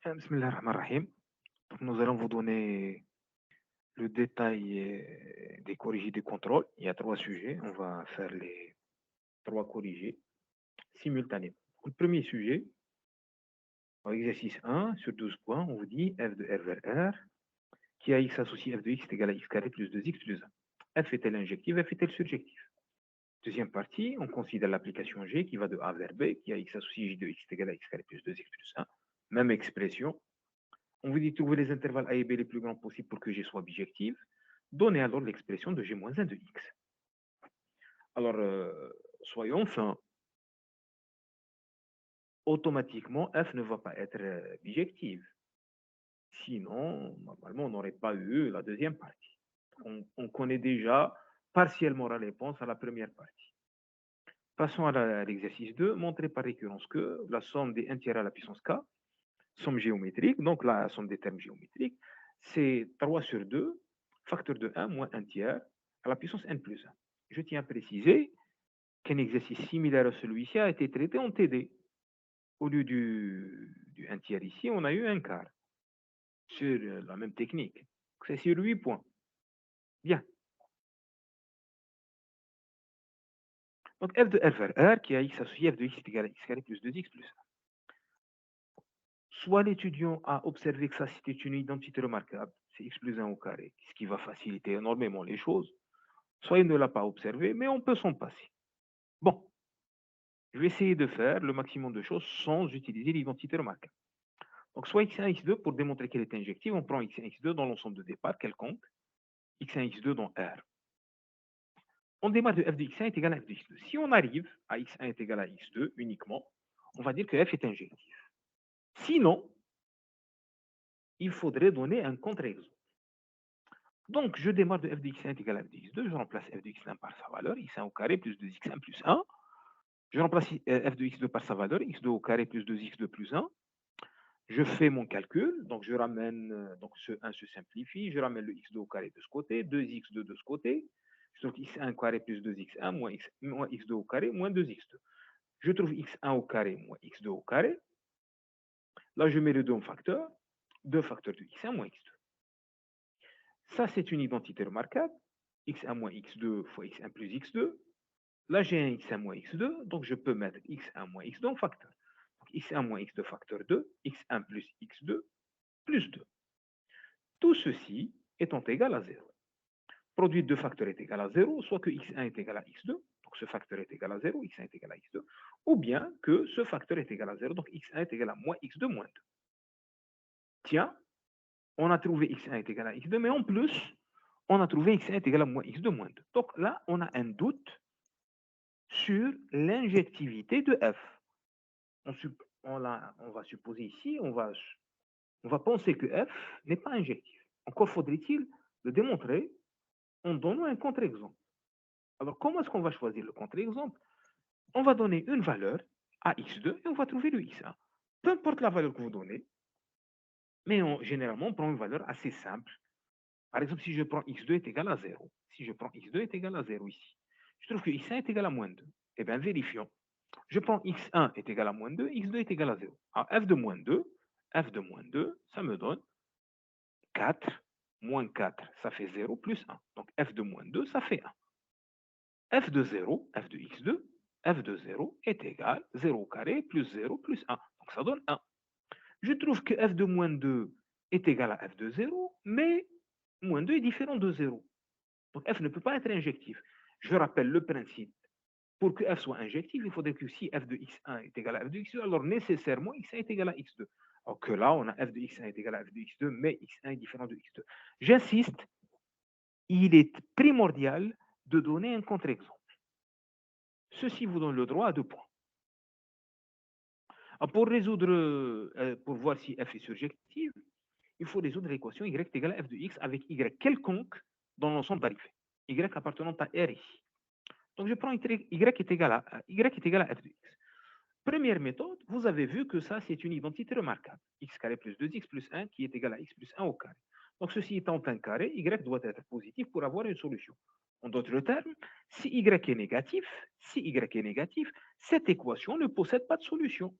Bismillah ar-Rahman ar-Rahim. Donc, nous allons vous donner le détail des corrigés du contrôle. Il y a trois sujets. On va faire les trois corrigés simultanément. Le premier sujet, en exercice 1, sur 12 points, on vous dit f de r vers r, qui a x associé f de x est égal à x carré plus 2x plus 1. F est-elle injective, f est-elle surjective? Deuxième partie, on considère l'application G qui va de A vers B, qui a x associé j de x est égal à x carré plus 2x plus 1. Même expression. On vous dit trouver les intervalles A et B les plus grands possibles pour que G soit bijective. Donnez alors l'expression de G moins 1 de X. Alors, soyons fins. Automatiquement, F ne va pas être bijective. Sinon, normalement, on n'aurait pas eu la deuxième partie. On connaît déjà partiellement la réponse à la première partie. Passons à l'exercice 2. Montrer par récurrence que la somme des 1 tiers à la puissance K, somme géométrique, donc la somme des termes géométriques, c'est 3 sur 2, facteur de 1 moins 1 tiers à la puissance n plus 1. Je tiens à préciser qu'un exercice similaire à celui-ci a été traité en TD. Au lieu du 1 tiers ici, on a eu un quart sur la même technique. C'est sur 8 points. Bien. Donc f de r vers r qui a x associé f de x est égal à x carré plus 2x plus 1. Soit l'étudiant a observé que ça c'était une identité remarquable, c'est x plus 1 au carré, ce qui va faciliter énormément les choses, soit il ne l'a pas observé, mais on peut s'en passer. Bon, je vais essayer de faire le maximum de choses sans utiliser l'identité remarquable. Donc, soit x1, x2, pour démontrer qu'elle est injective, on prend x1, x2 dans l'ensemble de départ quelconque, x1, x2 dans R. On démarre de f de x1 est égal à f de x2. Si on arrive à x1 est égal à x2 uniquement, on va dire que f est injectif. Sinon, il faudrait donner un contre-exemple. Donc, je démarre de f de x1 est égal à f de x2, je remplace f de x1 par sa valeur, x1 au carré plus 2x1 plus 1. Je remplace f de x2 par sa valeur, x2 au carré plus 2x2 plus 1. Je fais mon calcul, donc je ramène, donc ce 1 se simplifie, je ramène le x2 au carré de ce côté, 2x2 de ce côté, je trouve x1 au carré plus 2x1 moins, moins x2 au carré moins 2x2. Je trouve x1 au carré moins x2 au carré. Là, je mets les deux en facteur, 2 facteurs de x1 moins x2. Ça, c'est une identité remarquable, x1 moins x2 fois x1 plus x2. Là, j'ai un x1 moins x2, donc je peux mettre x1 moins x2 en facteur. Donc, x1 moins x2 facteur 2, x1 plus x2 plus 2. Tout ceci étant égal à 0. Produit de deux facteurs est égal à 0, soit que x1 est égal à x2, donc ce facteur est égal à 0, x1 est égal à x2, ou bien que ce facteur est égal à 0, donc x1 est égal à moins x2 moins 2. Tiens, on a trouvé x1 est égal à x2, mais en plus, on a trouvé x1 est égal à moins x2 moins 2. Donc là, on a un doute sur l'injectivité de f. On va supposer ici, on va penser que f n'est pas injectif. Encore faudrait-il le démontrer en donnant un contre-exemple. Alors, comment est-ce qu'on va choisir le contre-exemple? On va donner une valeur à x2 et on va trouver le x1. Peu importe la valeur que vous donnez, mais généralement, on prend une valeur assez simple. Par exemple, si je prends x2 est égal à 0, si je prends x2 est égal à 0 ici, je trouve que x1 est égal à moins 2. Eh bien, vérifions. Je prends x1 est égal à moins 2, x2 est égal à 0. Alors, f de moins 2, ça me donne 4, moins 4, ça fait 0, plus 1. Donc, f de moins 2, ça fait 1. F de 0, f de x2, f de 0 est égal à 0 au carré plus 0 plus 1. Donc, ça donne 1. Je trouve que f de moins 2 est égal à f de 0, mais moins 2 est différent de 0. Donc, f ne peut pas être injectif. Je rappelle le principe. Pour que f soit injectif, il faudrait que si f de x1 est égal à f de x2, alors nécessairement x1 est égal à x2. Alors que là, on a f de x1 est égal à f de x2, mais x1 est différent de x2. J'insiste, il est primordial de donner un contre-exemple. Ceci vous donne le droit à 2 points. Alors, pour voir si f est surjective, il faut résoudre l'équation y est égale à f de x avec y quelconque dans l'ensemble d'arrivée. Y appartenant à R ici. Donc, je prends y est égal à f de x. Première méthode, vous avez vu que ça, c'est une identité remarquable. X carré plus 2x plus 1 qui est égal à x plus 1 au carré. Donc, ceci étant un carré, y doit être positif pour avoir une solution. En d'autres termes, si y est négatif, cette équation ne possède pas de solution.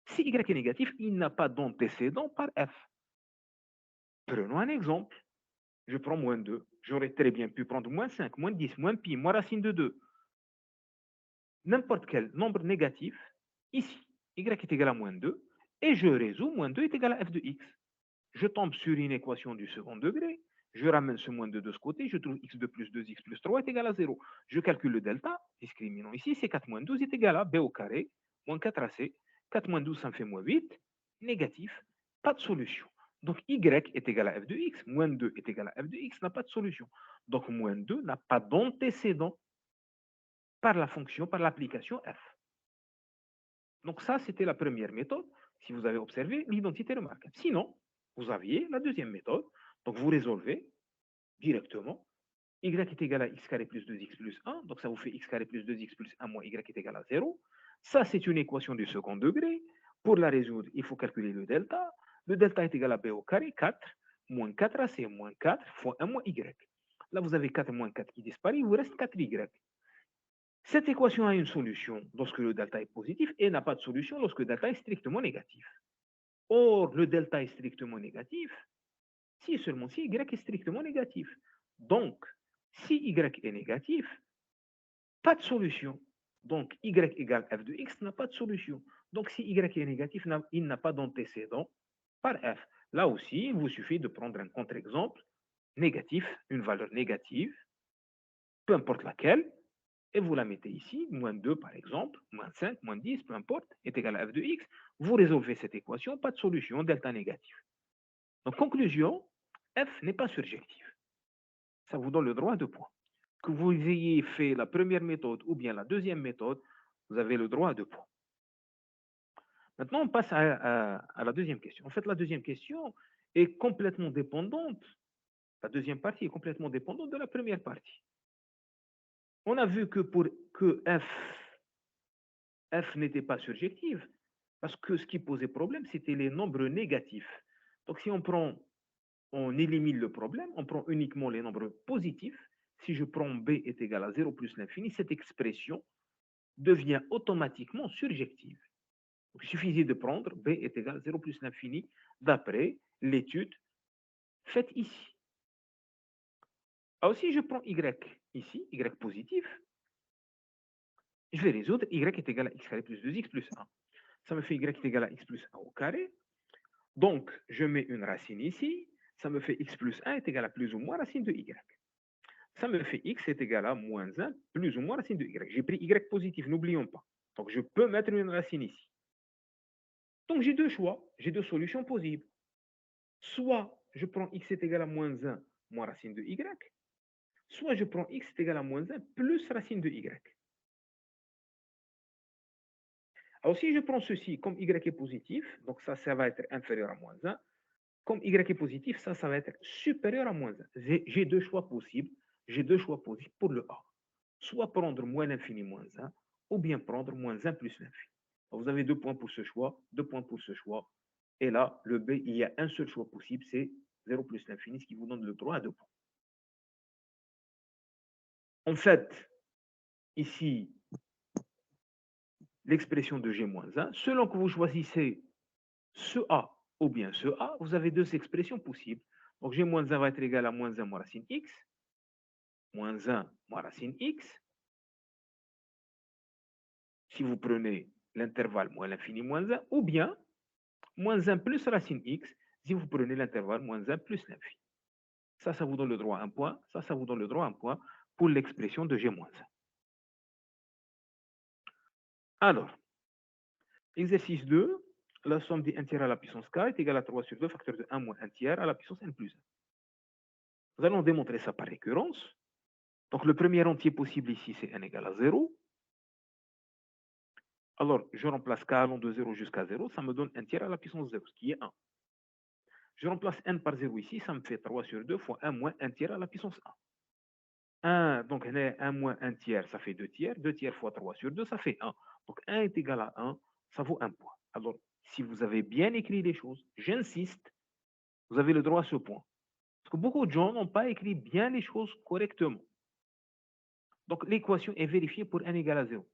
Si y est négatif, il n'a pas d'antécédent par f. Prenons un exemple. Je prends moins 2. J'aurais très bien pu prendre moins 5, moins 10, moins pi, moins racine de 2. N'importe quel nombre négatif, ici, y est égal à moins 2, et je résous moins 2 est égal à f de x. Je tombe sur une équation du second degré, je ramène ce moins 2 de ce côté, je trouve x2 plus 2x plus 3 est égal à 0. Je calcule le delta, discriminant ici, c'est 4 moins 12 est égal à b au carré, moins 4ac. 4 moins 12, ça me fait moins 8, négatif, pas de solution. Donc y est égal à f de x, moins 2 est égal à f de x, n'a pas de solution. Donc moins 2 n'a pas d'antécédent par la fonction, par l'application f. Donc ça, c'était la première méthode, si vous avez observé l'identité remarquable. Sinon, vous aviez la deuxième méthode, donc vous résolvez directement, y est égal à x carré plus 2x plus 1, donc ça vous fait x carré plus 2x plus 1 moins y est égal à 0. Ça, c'est une équation du second degré. Pour la résoudre, il faut calculer le delta. Le delta est égal à b au carré, 4, moins 4ac moins 4 fois 1 moins y. Là, vous avez 4 moins 4 qui disparaît, il vous reste 4y. Cette équation a une solution lorsque le delta est positif et n'a pas de solution lorsque le delta est strictement négatif. Or, le delta est strictement négatif si seulement si y est strictement négatif. Donc, si y est négatif, pas de solution. Donc, y égale f de x n'a pas de solution. Donc, si y est négatif, il n'a pas d'antécédent par f. Là aussi, il vous suffit de prendre un contre-exemple négatif, une valeur négative, peu importe laquelle, et vous la mettez ici, moins 2 par exemple, moins 5, moins 10, peu importe, est égal à f de x. Vous résolvez cette équation, pas de solution, delta négatif. Donc, conclusion, f n'est pas surjectif. Ça vous donne le droit de point. Que vous ayez fait la première méthode ou bien la deuxième méthode, vous avez le droit de point. Maintenant, on passe à la deuxième question. En fait, la deuxième question est complètement dépendante, la deuxième partie est complètement dépendante de la première partie. On a vu que pour que f n'était pas surjective, parce que ce qui posait problème, c'était les nombres négatifs. Donc, si on élimine le problème, on prend uniquement les nombres positifs. Si je prends b est égal à 0 plus l'infini, cette expression devient automatiquement surjective. Donc, il suffisait de prendre b est égal à 0 plus l'infini d'après l'étude faite ici. Alors, si je prends y ici, y positif, je vais résoudre y est égal à x carré plus 2x plus 1. Ça me fait y est égal à x plus 1 au carré. Donc, je mets une racine ici. Ça me fait x plus 1 est égal à plus ou moins racine de y. Ça me fait x est égal à moins 1 plus ou moins racine de y. J'ai pris y positif, n'oublions pas. Donc, je peux mettre une racine ici. Donc, j'ai deux choix, j'ai deux solutions possibles. Soit je prends x est égal à moins 1 moins racine de y, soit je prends x est égal à moins 1 plus racine de y. Alors, si je prends ceci comme y est positif, donc ça va être inférieur à moins 1. Comme y est positif, ça va être supérieur à moins 1. J'ai deux choix possibles. J'ai deux choix possibles pour le A. Soit prendre moins l'infini moins 1, ou bien prendre moins 1 plus l'infini. Vous avez 2 points pour ce choix, 2 points pour ce choix. Et là, le B, il y a un seul choix possible, c'est 0 plus l'infini, ce qui vous donne le droit à 2 points. En fait, ici, l'expression de G-1, selon que vous choisissez ce A ou bien ce A, vous avez deux expressions possibles. Donc G-1 va être égal à moins 1 moins racine X, moins 1 moins racine X. Si vous prenez l'intervalle moins l'infini moins 1, ou bien moins 1 plus racine X, si vous prenez l'intervalle moins 1 plus l'infini. Ça vous donne le droit à un point. Ça vous donne le droit à un point pour l'expression de G-1. Alors, exercice 2, la somme des 1 tiers à la puissance k est égale à 3 sur 2 facteur de 1 moins 1 tiers à la puissance n plus 1. Nous allons démontrer ça par récurrence. Donc, le premier entier possible ici, c'est n égale à 0. Alors, je remplace k allant de 0 jusqu'à 0, ça me donne 1 tiers à la puissance 0, ce qui est 1. Je remplace n par 0 ici, ça me fait 3 sur 2 fois 1 moins 1 tiers à la puissance 1. 1, donc 1 moins 1 tiers, ça fait 2 tiers. 2 tiers fois 3 sur 2, ça fait 1. Donc 1 est égal à 1, ça vaut 1 point. Alors, si vous avez bien écrit les choses, j'insiste, vous avez le droit à ce point. Parce que beaucoup de gens n'ont pas écrit bien les choses correctement. Donc l'équation est vérifiée pour n égale à 0.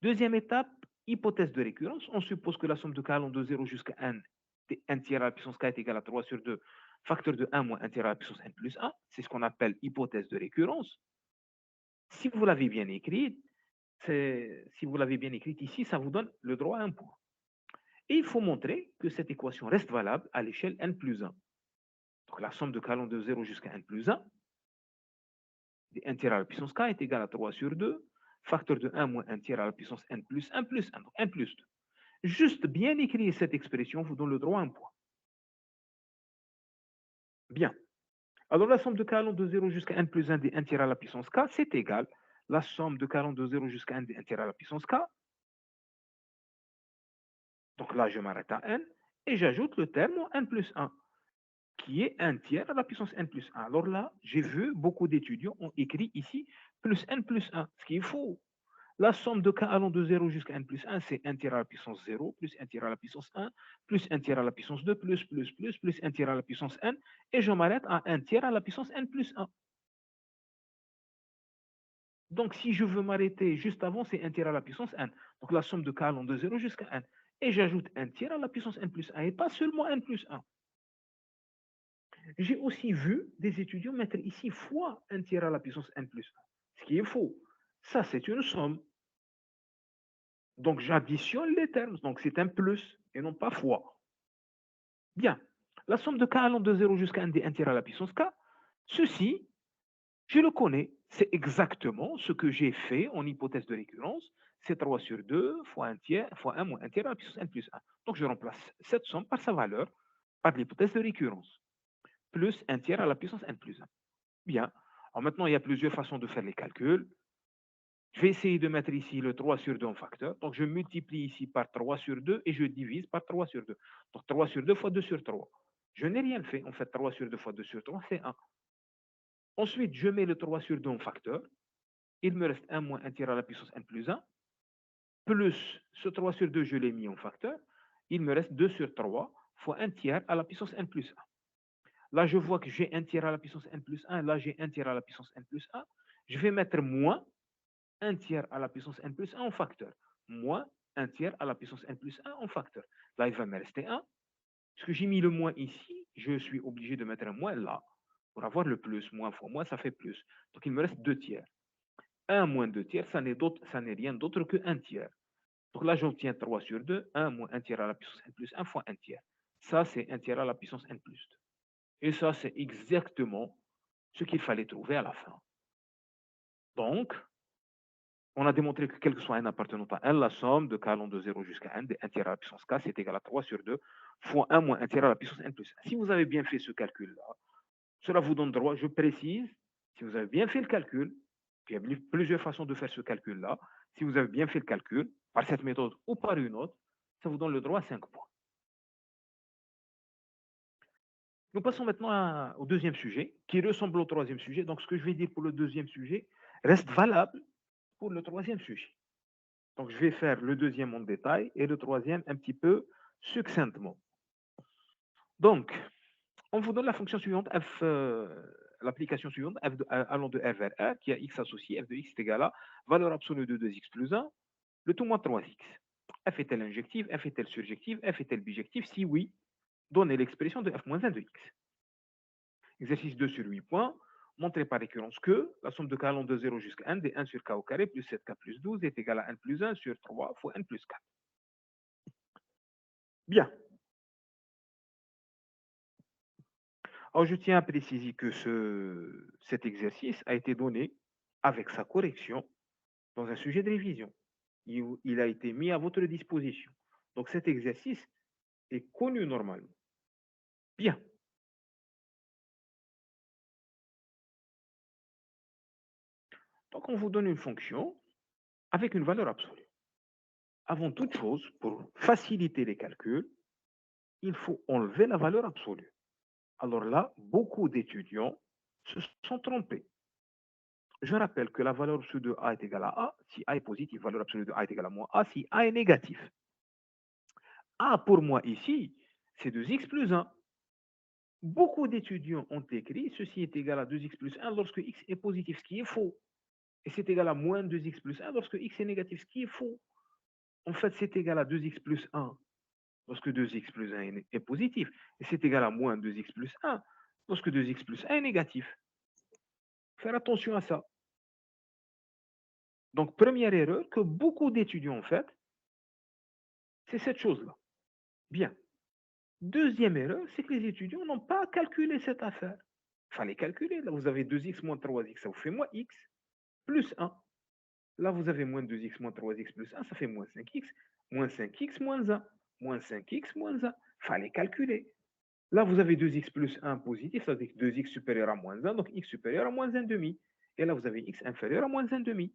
Deuxième étape, hypothèse de récurrence, on suppose que la somme de k allant de 0 jusqu'à n, 1 tiers à la puissance k est égale à 3 sur 2, facteur de 1 moins 1 tiers à la puissance n plus 1. C'est ce qu'on appelle hypothèse de récurrence. Si vous l'avez bien écrite, si vous l'avez bien écrite ici, ça vous donne le droit à un point. Et il faut montrer que cette équation reste valable à l'échelle n plus 1. Donc la somme de k allant de 0 jusqu'à n plus 1, de 1 tiers à la puissance k est égale à 3 sur 2, facteur de 1 moins 1 tiers à la puissance n plus 1 plus 1, donc n plus 2. Juste bien écrire cette expression vous donne le droit à un point. Bien. Alors la somme de k allant de 0 jusqu'à n plus 1 des 1 tiers à la puissance k, c'est égal. La somme de k allant de 0 jusqu'à n des 1 tiers à la puissance k. Donc là, je m'arrête à n et j'ajoute le terme n plus 1, qui est 1 tiers à la puissance n plus 1. Alors là, j'ai vu beaucoup d'étudiants ont écrit ici plus n plus 1, ce qui est faux. La somme de k allant de 0 jusqu'à n plus 1, c'est 1 tiers à la puissance 0, plus 1 tiers à la puissance 1, plus 1 tiers à la puissance 2, plus 1 tiers à la puissance n, et je m'arrête à 1 tiers à la puissance n plus 1. Donc, si je veux m'arrêter juste avant, c'est 1 tiers à la puissance n. Donc, la somme de k allant de 0 jusqu'à n. Et j'ajoute 1 tiers à la puissance n plus 1, et pas seulement n plus 1. J'ai aussi vu des étudiants mettre ici fois 1 tiers à la puissance n plus 1, ce qui est faux. Ça, c'est une somme. Donc, j'additionne les termes. Donc, c'est un plus et non pas fois. Bien. La somme de k allant de 0 jusqu'à n des 1 tiers à la puissance k, ceci, je le connais. C'est exactement ce que j'ai fait en hypothèse de récurrence. C'est 3 sur 2 fois 1 tiers, fois 1 moins 1 tiers à la puissance n plus 1. Donc, je remplace cette somme par sa valeur, par l'hypothèse de récurrence, plus 1 tiers à la puissance n plus 1. Bien. Alors maintenant, il y a plusieurs façons de faire les calculs. Je vais essayer de mettre ici le 3 sur 2 en facteur. Donc, je multiplie ici par 3 sur 2 et je divise par 3 sur 2. Donc, 3 sur 2 fois 2 sur 3. Je n'ai rien fait. En fait, 3 sur 2 fois 2 sur 3, c'est 1. Ensuite, je mets le 3 sur 2 en facteur. Il me reste 1 moins 1 tiers à la puissance n plus 1. Plus ce 3 sur 2, je l'ai mis en facteur. Il me reste 2 sur 3 fois 1 tiers à la puissance n plus 1. Là, je vois que j'ai 1 tiers à la puissance n plus 1. Là, j'ai 1 tiers à la puissance n plus 1. Je vais mettre moins 1 tiers à la puissance n plus 1 en facteur, moins 1 tiers à la puissance n plus 1 en facteur. Là, il va me rester 1. Puisque j'ai mis le moins ici, je suis obligé de mettre un moins là. Pour avoir le plus, moins fois moins, ça fait plus. Donc, il me reste 2 tiers. 1 moins 2 tiers, ça n'est rien d'autre que 1 tiers. Donc là, j'obtiens 3 sur 2, 1 moins 1 tiers à la puissance n plus 1 fois 1 tiers. Ça, c'est 1 tiers à la puissance n plus 2. Et ça, c'est exactement ce qu'il fallait trouver à la fin. Donc, on a démontré que quel que soit n appartenant à n, la somme de k allant de 0 jusqu'à n, de 1 tiers à la puissance k, c'est égal à 3 sur 2 fois 1 moins 1 tiers à la puissance n plus 1. Si vous avez bien fait ce calcul-là, cela vous donne droit, je précise, si vous avez bien fait le calcul, il y a plusieurs façons de faire ce calcul-là, si vous avez bien fait le calcul, par cette méthode ou par une autre, ça vous donne le droit à 5 points. Nous passons maintenant au deuxième sujet, qui ressemble au troisième sujet. Donc, ce que je vais dire pour le deuxième sujet reste valable pour le troisième sujet. Donc, je vais faire le deuxième en détail et le troisième un petit peu succinctement. Donc, on vous donne la fonction suivante, l'application suivante, allant de R vers R, qui a x associé, f de x est égal à valeur absolue de 2x plus 1, le tout moins 3x. F est-elle injective, f est-elle surjective, f est-elle bijective? Si oui, donnez l'expression de f moins 1 de x. Exercice 2 sur 8 points. Montrez par récurrence que la somme de k allant de 0 jusqu'à n des 1 sur k au carré plus 7k plus 12 est égale à n plus 1 sur 3 fois n plus 4. Bien. Alors, je tiens à préciser que cet exercice a été donné avec sa correction dans un sujet de révision. Il a été mis à votre disposition. Donc, cet exercice est connu normalement. Bien. Donc, on vous donne une fonction avec une valeur absolue. Avant toute chose, pour faciliter les calculs, il faut enlever la valeur absolue. Alors là, beaucoup d'étudiants se sont trompés. Je rappelle que la valeur absolue de A est égale à A. Si A est positif, valeur absolue de A est égale à moins A. Si A est négatif. A pour moi ici, c'est 2x plus 1. Beaucoup d'étudiants ont écrit ceci est égal à 2x plus 1 lorsque x est positif, ce qui est faux. Et c'est égal à moins 2x plus 1 lorsque x est négatif, ce qui est faux. En fait, c'est égal à 2x plus 1 lorsque 2x plus 1 est positif. Et c'est égal à moins 2x plus 1 lorsque 2x plus 1 est négatif. Faire attention à ça. Donc, première erreur que beaucoup d'étudiants ont faite, c'est cette chose-là. Bien. Deuxième erreur, c'est que les étudiants n'ont pas calculé cette affaire. Il fallait calculer. Là, vous avez 2x moins 3x, ça vous fait moins x plus 1. Là, vous avez moins 2x moins 3x plus 1, ça fait moins 5x. Moins 5x moins 1. Moins 5x moins 1. Il fallait calculer. Là, vous avez 2x plus 1 positif, ça veut dire 2x supérieur à moins 1, donc x supérieur à moins 1 demi. Et là, vous avez x inférieur à moins 1 demi.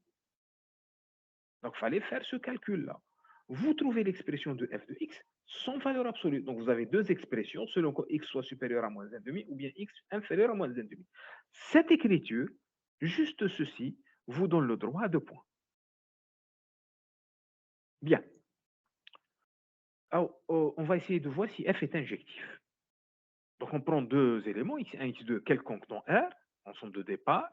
Donc, il fallait faire ce calcul-là. Vous trouvez l'expression de f de x sans valeur absolue. Donc, vous avez deux expressions selon que x soit supérieur à moins 1 demi ou bien x inférieur à moins 1 demi. Cette écriture, juste ceci, vous donne le droit à 2 points. Bien. Alors, on va essayer de voir si f est injectif. Donc, on prend deux éléments, x1, x2, quelconque dans R, ensemble de départ.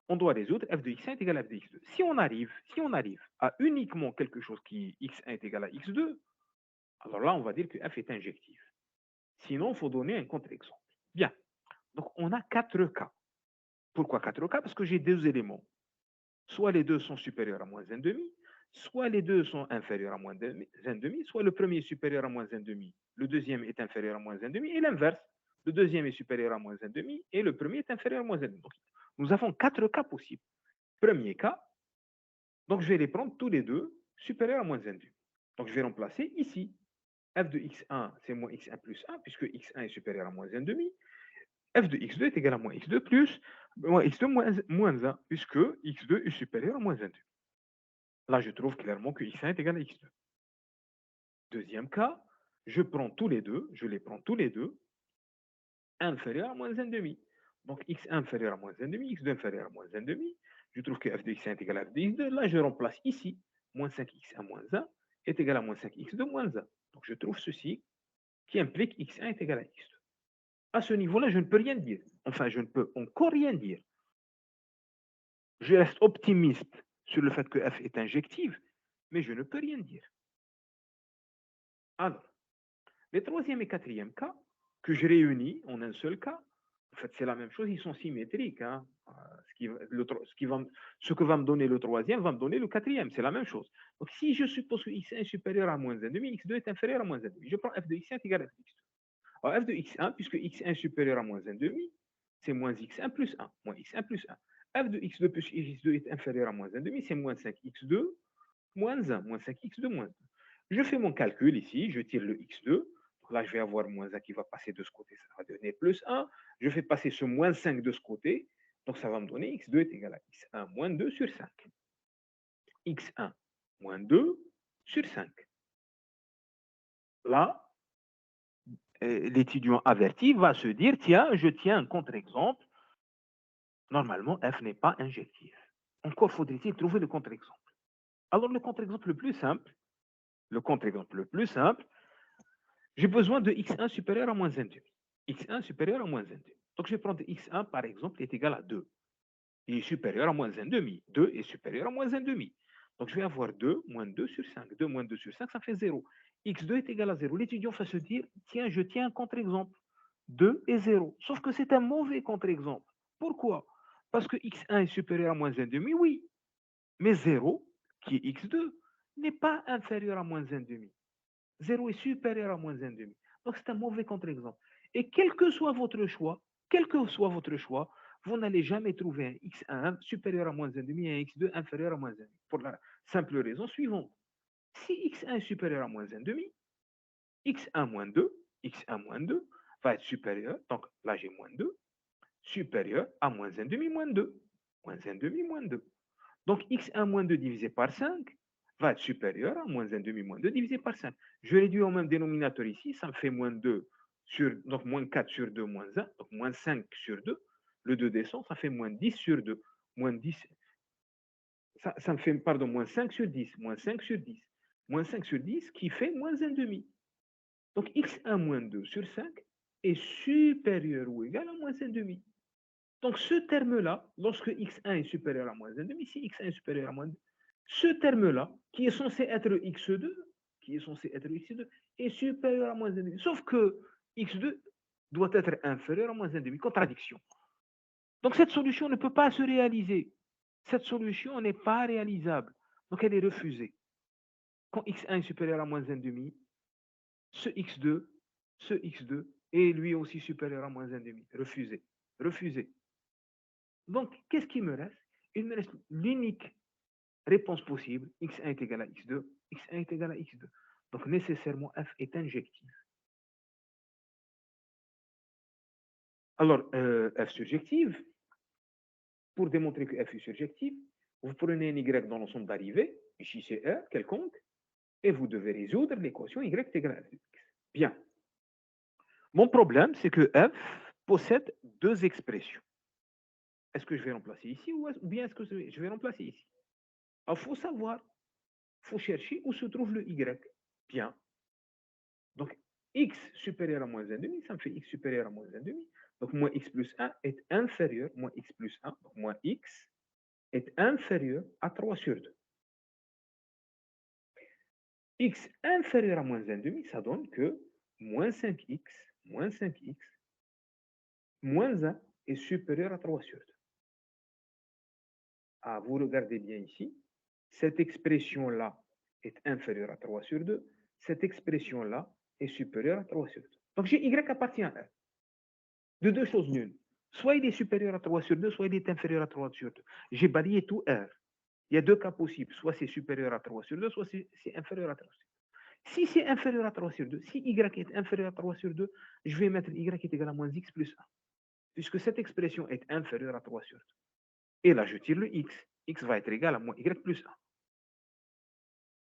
On doit résoudre f de x1 est égal à f de x2. Si on arrive à uniquement quelque chose qui x1 est égal à x2, alors là, on va dire que f est injectif. Sinon, il faut donner un contre-exemple. Bien. Donc, on a 4 cas. Pourquoi 4 cas? Parce que j'ai deux éléments. Soit les deux sont supérieurs à moins 1 demi, soit les deux sont inférieurs à moins 1 demi, soit le premier est supérieur à moins 1 demi, le deuxième est inférieur à moins 1 demi, et l'inverse. Le deuxième est supérieur à moins 1 demi, et le premier est inférieur à moins 1 demi. Donc, nous avons 4 cas possibles. Premier cas, donc je vais les prendre tous les deux supérieurs à moins 1 demi. Donc, je vais remplacer ici. F de x1, c'est moins x1 plus 1, puisque x1 est supérieur à moins 1 demi. F de x2 est égal à moins x2 plus moins x2 moins 1, puisque x2 est supérieur à moins 1 demi. Là, je trouve clairement que x1 est égal à x2. Deuxième cas, je les prends tous les deux, inférieur à moins 1 demi. Donc, x1 inférieur à moins 1 demi, x2 inférieur à moins 1 demi. Je trouve que f de x1 est égal à f de x2. Là, je remplace ici. Moins 5x1 moins 1 est égal à moins 5x2 moins 1. Donc, je trouve ceci qui implique x1 est égal à x2. À ce niveau-là, je ne peux rien dire. Enfin, je ne peux encore rien dire. Je reste optimiste sur le fait que f est injective, mais je ne peux rien dire. Alors, les troisième et quatrième cas, que je réunis en un seul cas, en fait, c'est la même chose, ils sont symétriques. Hein. Ce que va me donner le troisième va me donner le quatrième, c'est la même chose. Donc, si je suppose que x1 est supérieur à moins 1,5, x2 est inférieur à moins 1,5, je prends f de x1 est égal à f de x2. Alors, f de x1, puisque x1 est supérieur à moins 1,5, c'est moins x1 plus 1, moins x1 plus 1. F de x2 plus x2 est inférieur à moins 1,5, c'est moins 5x2 moins 1, moins 5x2 moins 2. Je fais mon calcul ici, je tire le x2. Là, je vais avoir moins 1 qui va passer de ce côté, ça va donner plus 1. Je fais passer ce moins 5 de ce côté, donc ça va me donner x2 est égal à x1 moins 2 sur 5. x1 moins 2 sur 5. Là, l'étudiant averti va se dire, tiens, je tiens un contre-exemple. Normalement, f n'est pas injectif. Encore faudrait-il trouver le contre-exemple. Alors, le contre-exemple le plus simple, j'ai besoin de x1 supérieur à moins 1 demi. x1 supérieur à moins 1 demi. Donc, je vais prendre x1, par exemple, est égal à 2. Il est supérieur à moins 1 demi. 2 est supérieur à moins 1 demi. Donc, je vais avoir 2 moins 2 sur 5. 2 moins 2 sur 5, ça fait 0. x2 est égal à 0. L'étudiant va se dire, tiens, je tiens un contre-exemple. 2 et 0. Sauf que c'est un mauvais contre-exemple. Pourquoi? Parce que x1 est supérieur à moins 1 demi, oui. Mais 0, qui est x2, n'est pas inférieur à moins 1 demi. 0 est supérieur à moins 1 demi. Donc, c'est un mauvais contre-exemple. Et quel que soit votre choix, vous n'allez jamais trouver un x1 supérieur à moins 1 demi et un x2 inférieur à moins 1 demi. Pour la simple raison suivante. Si x1 est supérieur à moins 1 demi, x1 moins 2 va être supérieur, donc là j'ai moins 2, supérieur à moins 1 demi moins 2. Moins 1 demi moins 2. Donc x1 moins 2 divisé par 5 va être supérieur à moins 1 demi moins 2 divisé par 5. Je réduis au même dénominateur ici, ça me fait moins 2 sur, donc moins 4 sur 2 moins 1, donc moins 5 sur 2. Le 2 descend, ça fait moins 10 sur 2. Moins 10, ça me fait, pardon, moins 5 sur 10, moins 5 sur 10. Moins 5 sur 10 qui fait moins 1 demi. Donc x1 moins 2 sur 5 est supérieur ou égal à moins 1 demi. Donc ce terme-là, lorsque x1 est supérieur à moins 1 demi, si x1 est supérieur à moins 2, Ce terme-là, qui est censé être x2, est supérieur à moins 1,5. Sauf que x2 doit être inférieur à moins 1,5. Contradiction. Donc cette solution ne peut pas se réaliser. Cette solution n'est pas réalisable. Donc elle est refusée. Quand x1 est supérieur à moins 1,5, ce x2 est lui aussi supérieur à moins 1,5. Refusé. Refusé. Donc, qu'est-ce qui me reste? Il me reste l'unique réponse possible. X1 est égal à X2. X1 est égal à X2. Donc, nécessairement, F est injectif. Alors, F surjective, pour démontrer que F est surjective, vous prenez un Y dans l'ensemble d'arrivée, ici c'est R, quelconque, et vous devez résoudre l'équation Y est égal à F de X. Bien. Mon problème, c'est que F possède deux expressions. Est-ce que je vais remplacer ici ou bien est-ce que je vais remplacer ici? Il faut savoir, il faut chercher où se trouve le Y. Bien. Donc, x supérieur à moins 1,5, ça me fait x supérieur à moins 1,5. Donc, moins x plus 1 est inférieur, moins x plus 1, donc moins x est inférieur à 3 sur 2. X inférieur à moins 1,5, ça donne que moins 5x, moins 5x, moins 1 est supérieur à 3 sur 2. Ah, vous regardez bien ici, cette expression-là est inférieure à 3 sur 2, cette expression-là est supérieure à 3 sur 2. Donc j'ai y appartient à R. De deux choses nulles. Soit il est supérieur à 3 sur 2, soit il est inférieur à 3 sur 2. J'ai balayé tout R. Il y a deux cas possibles. Soit c'est supérieur à 3 sur 2, soit c'est inférieur à 3 sur 2. Si c'est inférieur à 3 sur 2, si y est inférieur à 3 sur 2, je vais mettre y est égal à moins x plus 1. Puisque cette expression est inférieure à 3 sur 2. Et là, je tire le x. X va être égal à moins y plus 1.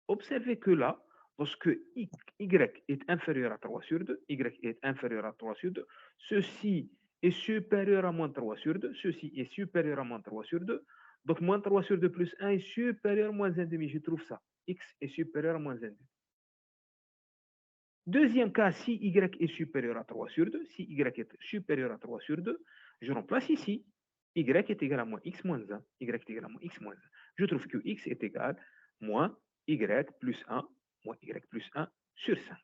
Observez que là, lorsque y est inférieur à 3 sur 2, y est inférieur à 3 sur 2, ceci est supérieur à moins 3 sur 2, ceci est supérieur à moins 3 sur 2, donc moins 3 sur 2 plus 1 est supérieur à moins 1,5, je trouve ça. X est supérieur à moins 1,5. Deuxième cas, si y est supérieur à 3 sur 2, si y est supérieur à 3 sur 2, je remplace ici. Y est égal à moins x moins 1. Y est égal à moins x moins 1. Je trouve que x est égal à moins y plus 1, moins y plus 1 sur 5.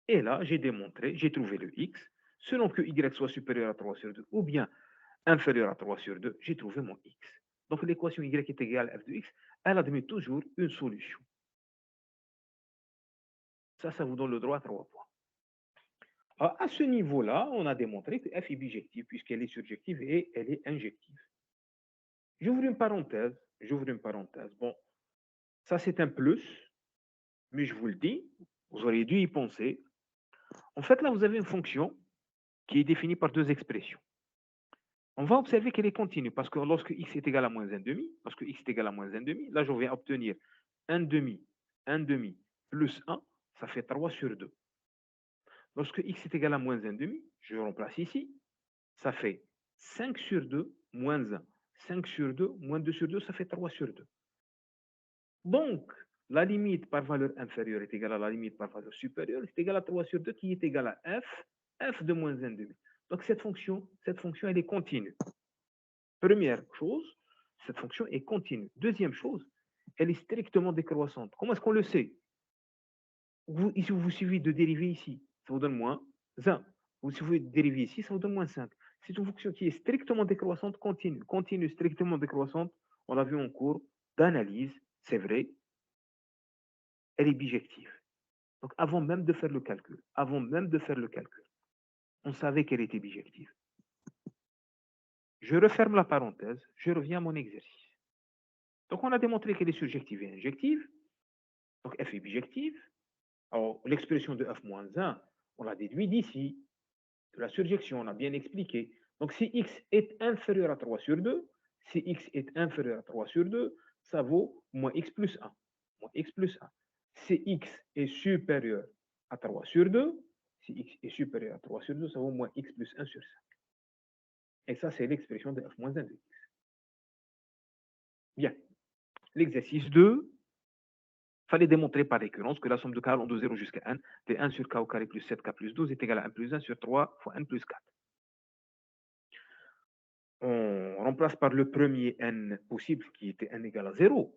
Et là, j'ai démontré, j'ai trouvé le x. Selon que y soit supérieur à 3 sur 2 ou bien inférieur à 3 sur 2, j'ai trouvé mon x. Donc l'équation y est égale à f de x, elle admet toujours une solution. Ça vous donne le droit à 3 points. Alors, à ce niveau-là, on a démontré que f est bijective puisqu'elle est surjective et elle est injective. J'ouvre une parenthèse. Bon, ça c'est un plus, mais je vous le dis, vous auriez dû y penser. En fait, là, vous avez une fonction qui est définie par deux expressions. On va observer qu'elle est continue parce que lorsque x est égal à moins 1,5, là, je vais obtenir 1,5 plus 1, ça fait 3 sur 2. Lorsque x est égal à moins 1,5, je remplace ici, ça fait 5 sur 2 moins 1. 5 sur 2 moins 2 sur 2, ça fait 3 sur 2. Donc, la limite par valeur inférieure est égale à la limite par valeur supérieure, c'est égal à 3 sur 2 qui est égal à f de moins 1,5. Donc, cette fonction, elle est continue. Première chose, cette fonction est continue. Deuxième chose, elle est strictement décroissante. Comment est-ce qu'on le sait? Il vous suffit de dériver ici, ça vous donne moins 1. Vous suffit de dériver ici, ça vous donne moins 5. C'est une fonction qui est strictement décroissante, continue. Continue, strictement décroissante, on l'a vu en cours d'analyse, c'est vrai, elle est bijective. Donc avant même de faire le calcul, on savait qu'elle était bijective. Je referme la parenthèse, je reviens à mon exercice. Donc on a démontré qu'elle est surjective et injective. Donc f est bijective. Alors l'expression de f moins 1, on l'a déduit d'ici, de la surjection, on a bien expliqué. Donc si x est inférieur à 3 sur 2, si x est inférieur à 3 sur 2, ça vaut moins x plus 1. Moins x plus 1. Si x est supérieur à 3 sur 2, si x est supérieur à 3 sur 2, ça vaut moins x plus 1 sur 5. Et ça, c'est l'expression de f moins 1 de x. Bien. L'exercice 2, il fallait démontrer par récurrence que la somme de k allant de 0 jusqu'à n de 1 sur k au carré plus 7k plus 12 est égale à 1 plus 1 sur 3 fois n plus 4. On remplace par le premier n possible qui était n égale à 0.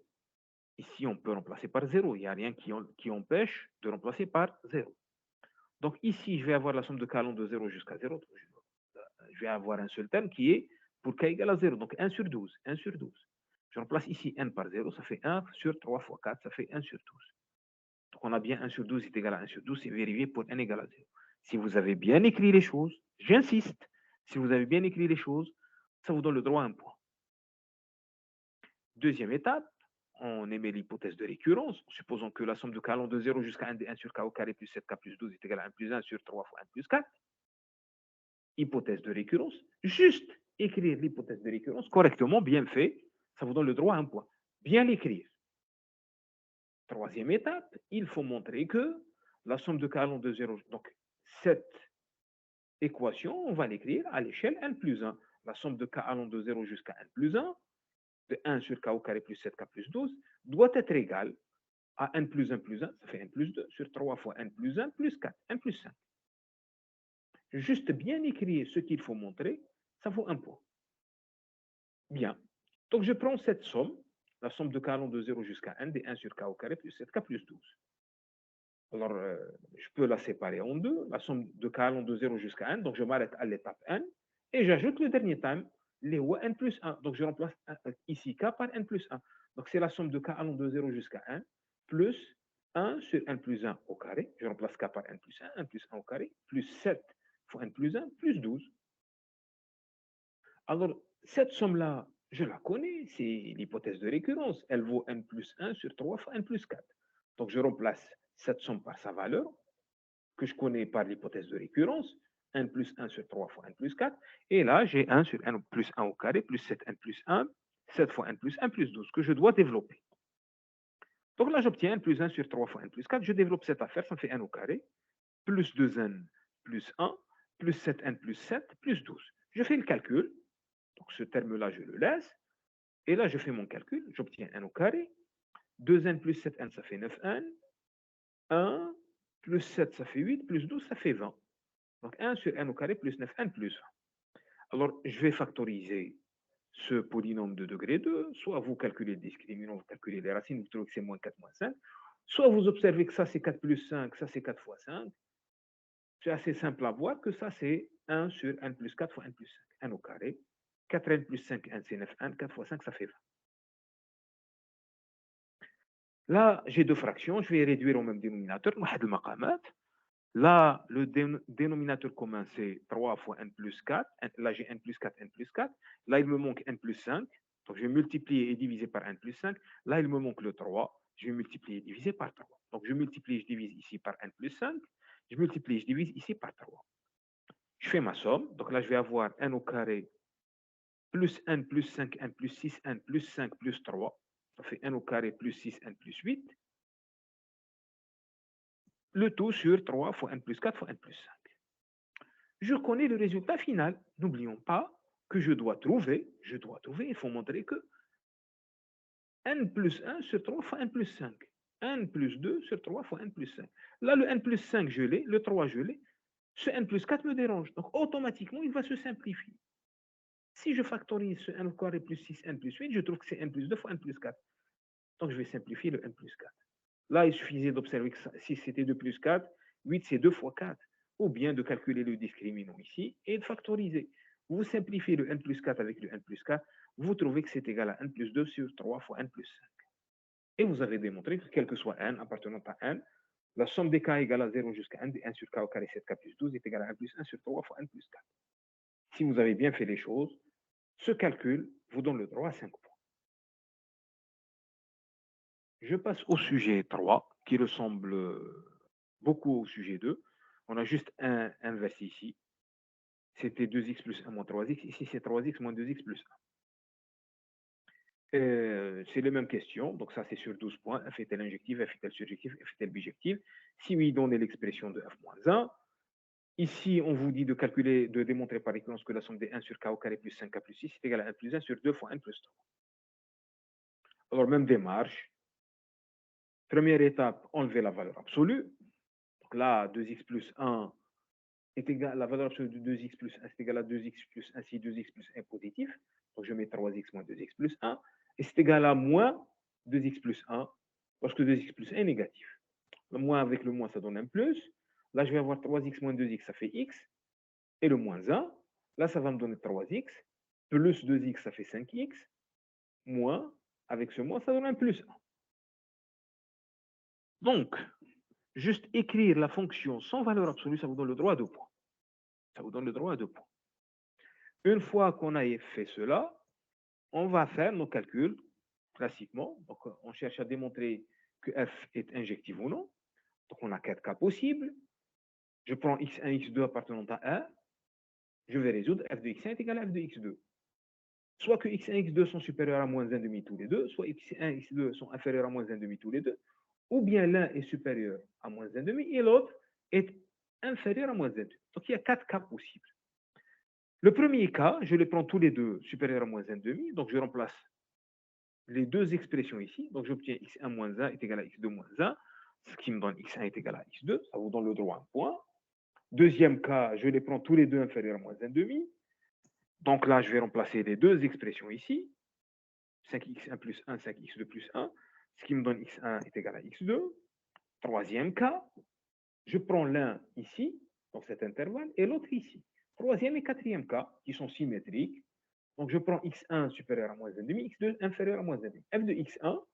Ici, on peut remplacer par 0. Il n'y a rien qui empêche de remplacer par 0. Donc ici, je vais avoir la somme de k allant de 0 jusqu'à 0. Je vais avoir un seul terme qui est pour k égale à 0. Donc 1 sur 12. 1 sur 12. Je remplace ici n par 0. Ça fait 1 sur 3 fois 4. Ça fait 1 sur 12. Donc on a bien 1 sur 12 est égal à 1 sur 12. C'est vérifié pour n égale à 0. Si vous avez bien écrit les choses, j'insiste, si vous avez bien écrit les choses, ça vous donne le droit à un point. Deuxième étape, on émet l'hypothèse de récurrence. Supposons que la somme de k allant de 0 jusqu'à 1 de 1 sur k au carré plus 7k plus 12 est égal à 1 plus 1 sur 3 fois 1 plus 4. Hypothèse de récurrence. Juste écrire l'hypothèse de récurrence correctement, bien fait, ça vous donne le droit à un point. Bien l'écrire. Troisième étape, il faut montrer que la somme de k allant de 0, donc cette équation, on va l'écrire à l'échelle n plus 1. La somme de k allant de 0 jusqu'à n plus 1, de 1 sur k au carré plus 7k plus 12, doit être égale à n plus 1 plus 1, ça fait n plus 2, sur 3 fois n plus 1 plus 4, n plus 5. Juste bien écrire ce qu'il faut montrer, ça vaut un point. Bien. Donc je prends cette somme, la somme de k allant de 0 jusqu'à n, de 1 sur k au carré plus 7k plus 12. Alors, je peux la séparer en deux, la somme de k allant de 0 jusqu'à n, donc je m'arrête à l'étape n, et j'ajoute le dernier terme, les n plus 1. Donc je remplace ici k par n plus 1. Donc c'est la somme de k allant de 0 jusqu'à n, plus 1 sur n plus 1 au carré, je remplace k par n plus 1 au carré, plus 7 fois n plus 1, plus 12. Alors, cette somme-là, je la connais, c'est l'hypothèse de récurrence. Elle vaut n plus 1 sur 3 fois n plus 4. Donc, je remplace cette somme par sa valeur, que je connais par l'hypothèse de récurrence, n plus 1 sur 3 fois n plus 4. Et là, j'ai 1 sur n plus 1 au carré, plus 7n plus 1, 7 fois n plus 1 plus 12, que je dois développer. Donc là, j'obtiens n plus 1 sur 3 fois n plus 4. Je développe cette affaire, ça me fait n au carré, plus 2n plus 1, plus 7n plus 7, plus 12. Je fais le calcul. Donc ce terme-là, je le laisse. Et là, je fais mon calcul. J'obtiens n au carré. 2n plus 7n, ça fait 9n. 1 plus 7, ça fait 8. Plus 12, ça fait 20. Donc 1 sur n au carré plus 9n plus 20. Alors, je vais factoriser ce polynôme de degré 2. Soit vous calculez le discriminant, vous calculez les racines, vous trouvez que c'est moins 4, moins 5. Soit vous observez que ça, c'est 4 plus 5, ça, c'est 4 fois 5. C'est assez simple à voir que ça, c'est 1 sur n plus 4 fois n plus 5. n au carré. 4n plus 5n, c'est 9n. 4 fois 5, ça fait 20. Là, j'ai deux fractions, je vais réduire au même dénominateur. Là, le dénominateur commun, c'est 3 fois n plus 4. Là, j'ai n plus 4, n plus 4. Là, il me manque n plus 5. Donc, je vais multiplier et diviser par n plus 5. Là, il me manque le 3. Je vais multiplier et diviser par 3. Donc, je multiplie et je divise ici par n plus 5. Je multiplie et je divise ici par 3. Je fais ma somme. Donc là, je vais avoir n au carré plus n plus 5n plus 6n plus 5 plus 3. Ça fait n au carré plus 6n plus 8. Le tout sur 3 fois n plus 4 fois n plus 5. Je connais le résultat final. N'oublions pas que je dois trouver, il faut montrer que n plus 1 sur 3 fois n plus 5. n plus 2 sur 3 fois n plus 5. Là, le n plus 5, je l'ai, le 3, je l'ai. Ce n plus 4 me dérange. Donc, automatiquement, il va se simplifier. Si je factorise ce n au carré plus 6n plus 8, je trouve que c'est n plus 2 fois n plus 4. Donc, je vais simplifier le n plus 4. Là, il suffisait d'observer que si c'était 2 plus 4, 8, c'est 2 fois 4. Ou bien de calculer le discriminant ici et de factoriser. Vous simplifiez le n plus 4 avec le n plus 4, vous trouvez que c'est égal à n plus 2 sur 3 fois n plus 5. Et vous avez démontré que quel que soit n appartenant à n, la somme des k égale à 0 jusqu'à n de 1 sur k au carré 7k plus 12 est égale à 1 plus 1 sur 3 fois n plus 4. Si vous avez bien fait les choses, ce calcul vous donne le droit à 5 points. Je passe au sujet 3, qui ressemble beaucoup au sujet 2. On a juste un inversé ici. C'était 2x plus 1 moins 3x. Ici, c'est 3x moins 2x plus 1. C'est les mêmes questions. Donc ça, c'est sur 12 points. F est-elle injective, F est-elle surjective, F est-elle bijective. Si oui, donnez l'expression de F moins 1. Ici, on vous dit de calculer, de démontrer par équivalence que la somme des 1 sur k au carré plus 5k plus 6 est égale à 1 plus 1 sur 2 fois n plus 3. Alors, même démarche. Première étape, enlever la valeur absolue. Donc là, 2x plus 1, est égal, la valeur absolue de 2x plus 1 est égale à 2x plus 1 si 2x plus 1 est positif. Donc je mets 3x moins 2x plus 1. Et c'est égal à moins 2x plus 1 parce que 2x plus 1 est négatif. Le moins avec le moins, ça donne un plus. Là, je vais avoir 3x moins 2x, ça fait x. Et le moins 1, là, ça va me donner 3x. Plus 2x, ça fait 5x. Moins, avec ce moins, ça donne un plus 1. Donc, juste écrire la fonction sans valeur absolue, ça vous donne le droit à 2 points. Ça vous donne le droit à 2 points. Une fois qu'on a fait cela, on va faire nos calculs classiquement. Donc, on cherche à démontrer que f est injective ou non. Donc, on a 4 cas possibles. Je prends x1, x2 appartenant à 1. Je vais résoudre f de x1 est égal à f de x2. Soit que x1 et x2 sont supérieurs à moins 1,5 tous les deux, soit x1 et x2 sont inférieurs à moins 1,5 tous les deux, ou bien l'un est supérieur à moins 1,5 et l'autre est inférieur à moins 1,5. Donc, il y a 4 cas possibles. Le premier cas, je les prends tous les deux supérieurs à moins 1,5, donc je remplace les deux expressions ici. Donc, j'obtiens x1 moins 1 est égal à x2 moins 1, ce qui me donne x1 est égal à x2. Ça vous donne le droit à un point. Deuxième cas, je les prends tous les deux inférieurs à moins 1,5. Donc là, je vais remplacer les deux expressions ici. 5x1 plus 1, 5x2 plus 1, ce qui me donne x1 est égal à x2. Troisième cas, je prends l'un ici, dans cet intervalle, et l'autre ici. Troisième et quatrième cas, qui sont symétriques. Donc, je prends x1 supérieur à moins 1,5, x2 inférieur à moins 1,5. f de x1,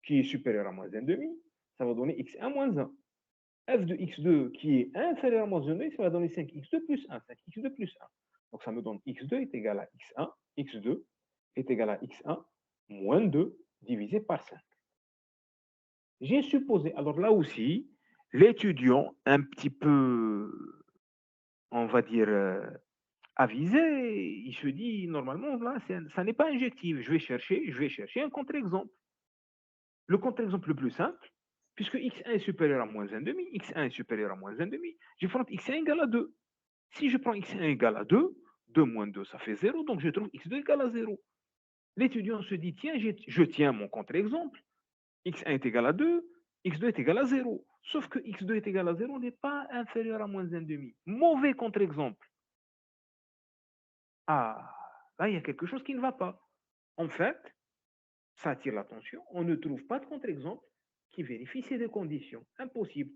qui est supérieur à moins 1,5, ça va donner x1 moins 1. f de x2, qui est inférieur à moins 1,5, ça va donner 5x2 plus 1. 5x2 plus 1. Donc, ça me donne x2 est égal à x1, x2 est égal à x1 moins 2 divisé par 5. J'ai supposé, alors là aussi, l'étudiant un petit peu, on va dire, avisé, il se dit, normalement, là, ça n'est pas injectif. Je vais chercher un contre-exemple. Le contre-exemple le plus simple, puisque x1 est supérieur à moins 1,5, x1 est supérieur à moins 1,5, je prends x1 égale à 2. Si je prends x1 égale à 2, 2 moins 2, ça fait 0, donc je trouve x2 égale à 0. L'étudiant se dit, tiens, je tiens mon contre-exemple, x1 est égal à 2, x2 est égal à 0. Sauf que x2 est égal à 0 n'est pas inférieur à moins 1,5. Mauvais contre-exemple. Ah, là, il y a quelque chose qui ne va pas. En fait, ça attire l'attention. On ne trouve pas de contre-exemple qui vérifie ces deux conditions. Impossible.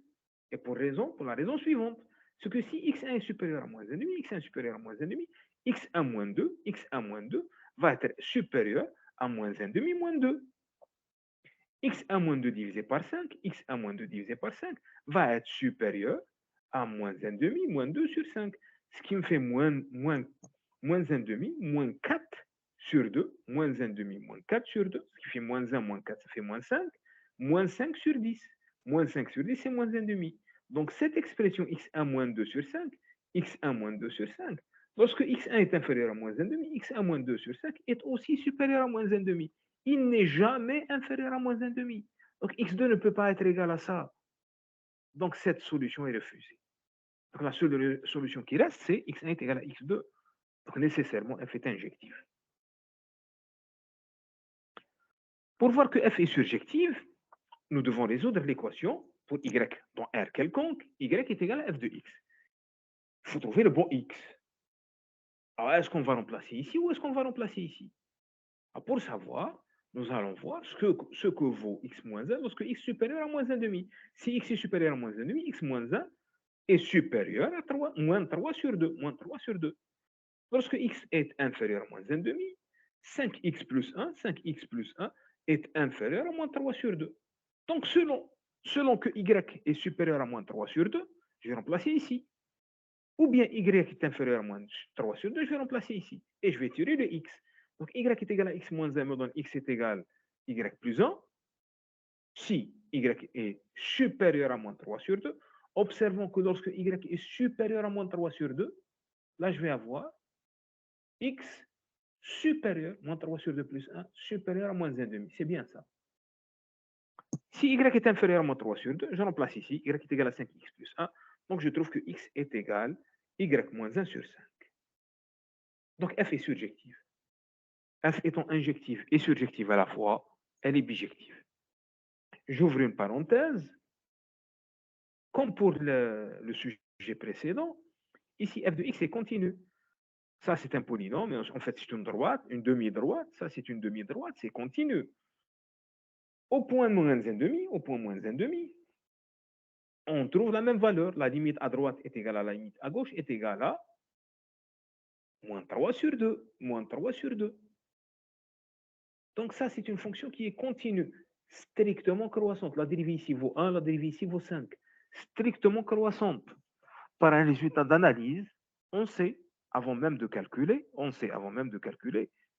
Et pour la raison suivante, c'est que si x1 est supérieur à moins 1,5, x1 est supérieur à moins 1,5, x1 moins 2, x1 moins 2 va être supérieur à moins 1,5 moins 2. x1 moins 2 divisé par 5, x1 moins 2 divisé par 5 va être supérieur à moins 1,5 moins 2 sur 5. Ce qui me fait moins 1,5 moins 4 sur 2, moins 1,5 moins 4 sur 2, ce qui fait moins 1 moins 4, ça fait moins 5 sur 10. Moins 5 sur 10, c'est moins 1,5. Donc cette expression x1 moins 2 sur 5, x1 moins 2 sur 5, lorsque x1 est inférieur à moins 1,5, x1 moins 2 sur 5 est aussi supérieur à moins 1,5. Il n'est jamais inférieur à moins 1,5. Donc x2 ne peut pas être égal à ça. Donc cette solution est refusée. Donc la seule solution qui reste, c'est x1 est égal à x2. Donc nécessairement, f est injective. Pour voir que f est surjective, nous devons résoudre l'équation pour y dans R quelconque, y est égal à f de x. Il faut trouver le bon x. Alors, est-ce qu'on va remplacer ici ou est-ce qu'on va remplacer ici? Alors, pour savoir, nous allons voir ce que vaut x moins 1 lorsque x est supérieur à moins 1,5. Si x est supérieur à moins 1,5, x moins 1 est supérieur à 3, moins 3 sur 2. Moins 3 sur 2. Lorsque x est inférieur à moins 1,5, 5x plus 1, 5x plus 1 est inférieur à moins 3 sur 2. Donc, selon que y est supérieur à moins 3 sur 2, je vais remplacer ici. Ou bien y est inférieur à moins 3 sur 2, je vais remplacer ici. Et je vais tirer le x. Donc, y est égal à x moins 1 me donne x est égal à y plus 1. Si y est supérieur à moins 3 sur 2, observons que lorsque y est supérieur à moins 3 sur 2, là, je vais avoir x supérieur, moins 3 sur 2 plus 1, supérieur à moins 1,5. C'est bien ça. Si y est inférieur à moins 3 sur 2, je remplace ici. Y est égal à 5x plus 1. Donc, je trouve que x est égal à y moins 1 sur 5. Donc, f est surjective. F étant injective et surjective à la fois, elle est bijective. J'ouvre une parenthèse. Comme pour le sujet précédent, Ici, f de x est continu. Ça, c'est un polynôme, mais en fait, c'est une droite, une demi-droite. Ça, c'est une demi-droite, c'est continu. Au point moins 1,5, au point moins 1,5, on trouve la même valeur. La limite à droite est égale à la limite à gauche est égale à moins 3 sur 2. Moins 3 sur 2. Donc ça, c'est une fonction qui est continue, strictement croissante. La dérivée ici vaut 1, la dérivée ici vaut 5. Strictement croissante. Par un résultat d'analyse, on sait, avant même de calculer,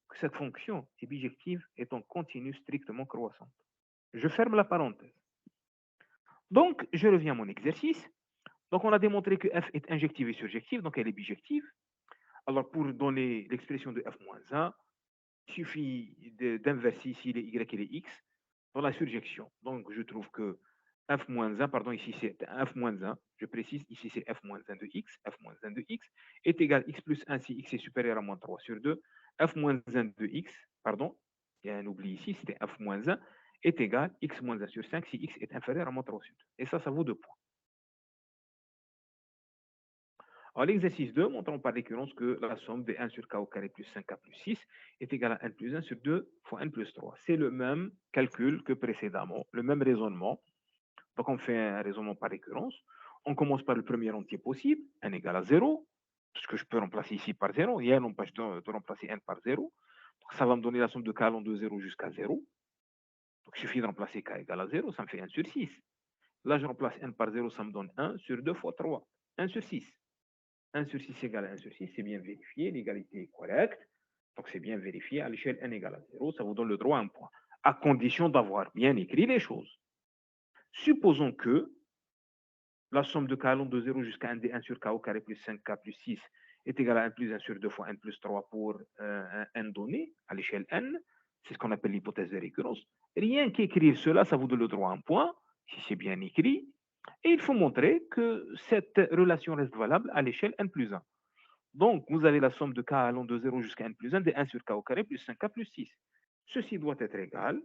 que cette fonction est bijective étant continue strictement croissante. Je ferme la parenthèse. Donc, je reviens à mon exercice. Donc, on a démontré que f est injective et surjective, donc elle est bijective. Alors, pour donner l'expression de f-1, il suffit d'inverser ici les y et les x dans la surjection. Donc, je trouve que f-1, pardon, ici c'est f-1, je précise, ici c'est f-1 de x, f-1 de x est égal à x plus 1 si x est supérieur à moins 3 sur 2, f-1 de x, pardon, il y a un oubli ici, c'était f-1 est égal à x moins 1 sur 5 si x est inférieur à moins 3 sur 2. Et ça vaut 2 points. Alors, l'exercice 2, montrons par récurrence que la somme de 1 sur k au carré plus 5k plus 6 est égale à 1 plus 1 sur 2 fois 1 plus 3. C'est le même calcul que précédemment, le même raisonnement. Donc, on fait un raisonnement par récurrence. On commence par le premier entier possible, n égale à 0, parce que je peux remplacer ici par 0. Il y a un empêche de remplacer n par 0. Donc, ça va me donner la somme de k allant de 0 jusqu'à 0. Donc, il suffit de remplacer k égale à 0, ça me fait 1 sur 6. Là, je remplace n par 0, ça me donne 1 sur 2 fois 3. 1 sur 6. 1 sur 6 égale à 1 sur 6, c'est bien vérifié, l'égalité est correcte. Donc, c'est bien vérifié à l'échelle n égale à 0, ça vous donne le droit à un point, à condition d'avoir bien écrit les choses. Supposons que la somme de k allant de 0 jusqu'à 1 d1 sur k au carré plus 5k plus 6 est égale à 1 plus 1 sur 2 fois n plus 3 pour un n donné à l'échelle n. C'est ce qu'on appelle l'hypothèse de récurrence. Rien qu'écrire cela, ça vous donne le droit à un point, si c'est bien écrit. Et il faut montrer que cette relation reste valable à l'échelle n plus 1. Donc, vous avez la somme de k allant de 0 jusqu'à n plus 1 de 1 sur k au carré plus 5k plus 6. Ceci doit être égal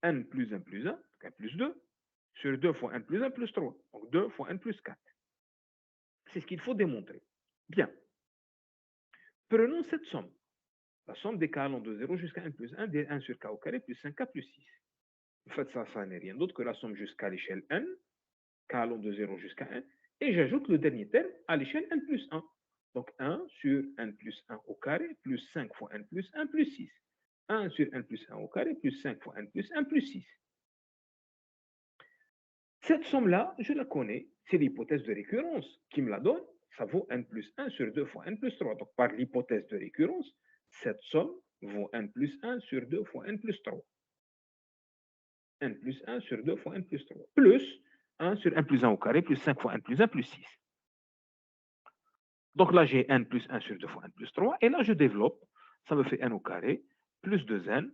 à n plus 1 plus 1, donc 1 plus 2, sur 2 fois n plus 1 plus 3, donc 2 fois n plus 4. C'est ce qu'il faut démontrer. Bien. Prenons cette somme. La somme des k allant de 0 jusqu'à n plus 1 de 1 sur k au carré plus 5k plus 6. En fait, ça n'est rien d'autre que la somme jusqu'à l'échelle n, k allant de 0 jusqu'à 1, et j'ajoute le dernier terme à l'échelle n plus 1. Donc 1 sur n plus 1 au carré plus 5 fois n plus 1 plus 6. 1 sur n plus 1 au carré plus 5 fois n plus 1 plus 6. Cette somme-là, je la connais. C'est l'hypothèse de récurrence qui me la donne. Ça vaut n plus 1 sur 2 fois n plus 3. Donc par l'hypothèse de récurrence, cette somme vaut n plus 1 sur 2 fois n plus 3. n plus 1 sur 2 fois n plus 3. Plus 1 sur n plus 1 au carré plus 5 fois n plus 1 plus 6. Donc là, j'ai n plus 1 sur 2 fois n plus 3. Et là, je développe. Ça me fait n au carré, plus 2n,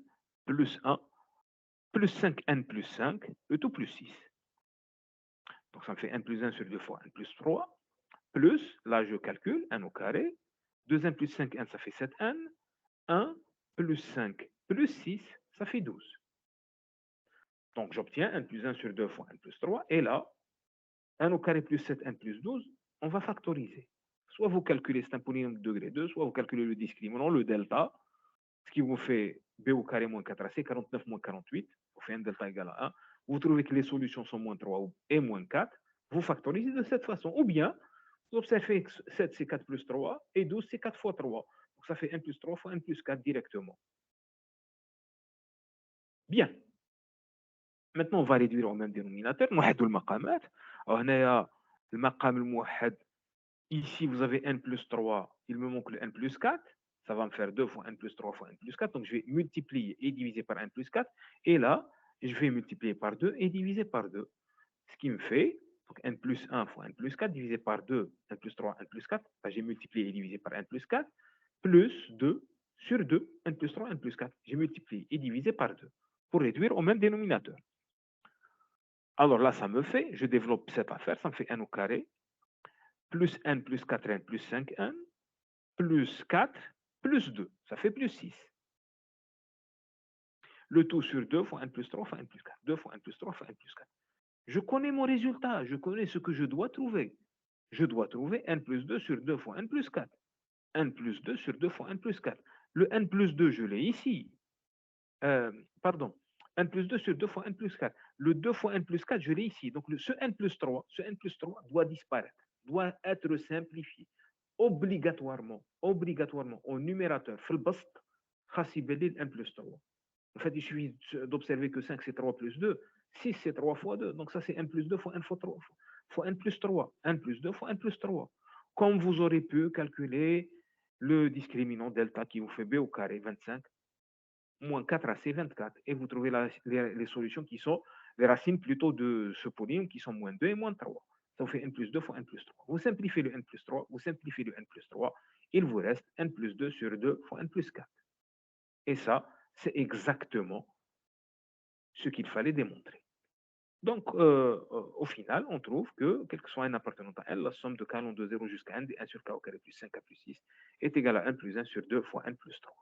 plus 1, plus 5n plus 5, le tout plus 6. Donc ça me fait n plus 1 sur 2 fois n plus 3, plus, là je calcule, n au carré, 2n plus 5n, ça fait 7n, 1 plus 5 plus 6, ça fait 12. Donc j'obtiens n plus 1 sur 2 fois n plus 3, et là, n au carré plus 7n plus 12, on va factoriser. Soit vous calculez, c'est un polynôme de degré 2, soit vous calculez le discriminant, le delta, ce qui vous fait b au carré moins 4ac, 49 moins 48, vous fait un delta égal à 1. Vous trouvez que les solutions sont moins 3 et moins 4, vous factorisez de cette façon. Ou bien, vous observez que 7 c'est 4 plus 3 et 12 c'est 4 fois 3. Donc ça fait 1 plus 3 fois 1 plus 4 directement. Bien. Maintenant, on va réduire au même dénominateur. نوحدوا المقامات. هنايا المقام الموحد. Ici, vous avez n plus 3. Il me manque le n plus 4. Ça va me faire 2 fois n plus 3 fois n plus 4. Donc, je vais multiplier et diviser par n plus 4. Et là, je vais multiplier par 2 et diviser par 2. Ce qui me fait donc, n plus 1 fois n plus 4 divisé par 2, n plus 3, n plus 4. J'ai multiplié et divisé par n plus 4. Plus 2 sur 2, n plus 3, n plus 4. J'ai multiplié et divisé par 2 pour réduire au même dénominateur. Alors là, ça me fait, je développe cette affaire, ça me fait n au carré, plus n plus 4n plus 5n, plus 4, plus 2. Ça fait plus 6. Le tout sur 2 fois n plus 3 fois n plus 4. 2 fois n plus 3 fois n plus 4. Je connais mon résultat, je connais ce que je dois trouver. je dois trouver n plus 2 sur 2 fois n plus 4. N plus 2 sur 2 fois n plus 4. Le n plus 2, je l'ai ici. Pardon. N plus 2 sur 2 fois n plus 4. Le 2 fois n plus 4, je l'ai ici. Donc, ce n plus 3, doit disparaître, doit être simplifié. Obligatoirement, au numérateur, في البسط خاص يبان لي n plus 3. En fait, il suffit d'observer que 5, c'est 3 plus 2. 6, c'est 3 fois 2. Donc, ça, c'est n plus 2 fois n fois 3 fois n plus 3. n plus 2 fois n plus 3. Comme vous aurez pu calculer le discriminant delta qui vous fait b au carré 25 moins 4ac 24. Et vous trouvez les solutions qui sont les racines plutôt de ce polynôme qui sont moins 2 et moins 3. Ça vous fait n plus 2 fois n plus 3. Vous simplifiez le n plus 3, vous simplifiez le n plus 3, il vous reste n plus 2 sur 2 fois n plus 4. Et ça, c'est exactement ce qu'il fallait démontrer. Donc, au final, on trouve que, quel que soit n appartenant à L, la somme de k long de 0 jusqu'à n de 1 sur k au carré plus 5k plus 6 est égale à 1 plus 1 sur 2 fois n plus 3.